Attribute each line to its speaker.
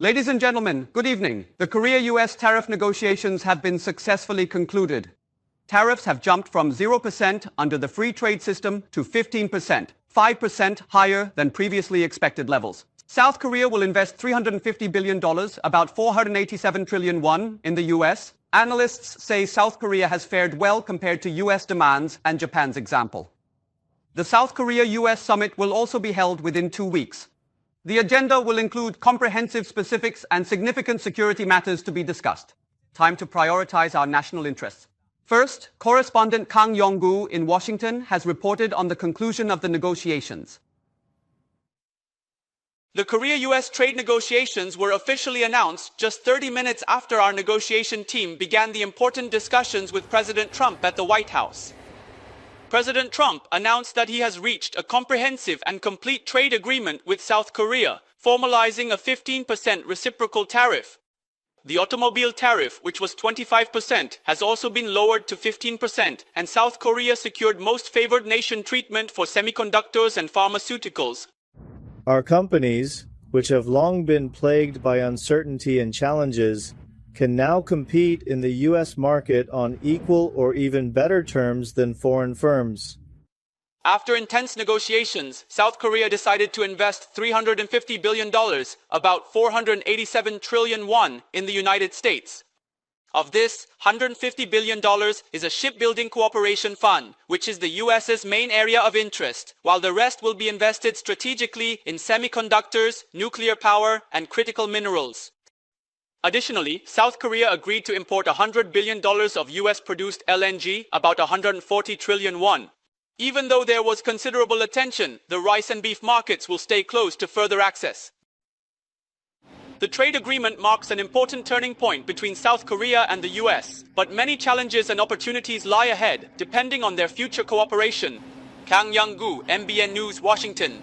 Speaker 1: Ladies and gentlemen, good evening. The Korea-US tariff negotiations have been successfully concluded. Tariffs have jumped from 0% under the free trade system to 15%, 5% higher than previously expected levels. South Korea will invest $350 billion, about 487 trillion won, in the US. Analysts say South Korea has fared well compared to US demands and Japan's example. The South Korea-US summit will also be held within 2 weeks. The agenda will include comprehensive specifics and significant security matters to be discussed. Time to prioritize our national interests. First, correspondent Kang Yong-gu in Washington has reported on the conclusion of the negotiations.
Speaker 2: The Korea-US trade negotiations were officially announced just 30 minutes after our negotiation team began the important discussions with President Trump at the White House. President Trump announced that he has reached a comprehensive and complete trade agreement with South Korea, formalizing a 15% reciprocal tariff. The automobile tariff, which was 25%, has also been lowered to 15%, and South Korea secured most favored nation treatment for semiconductors and pharmaceuticals.
Speaker 3: Our companies, which have long been plagued by uncertainty and challenges, can now compete in the U.S. market on equal or even better terms than foreign firms.
Speaker 2: After intense negotiations, South Korea decided to invest $350 billion, about 487 trillion won, in the United States. Of this, $150 billion is a shipbuilding cooperation fund, which is the U.S.'s main area of interest, while the rest will be invested strategically in semiconductors, nuclear power, and critical minerals. Additionally, South Korea agreed to import $100 billion of US-produced LNG, about 140 trillion won. Even though there was considerable attention, the rice and beef markets will stay closed to further access. The trade agreement marks an important turning point between South Korea and the US, but many challenges and opportunities lie ahead, depending on their future cooperation. Kang Yong-gu, MBN News, Washington.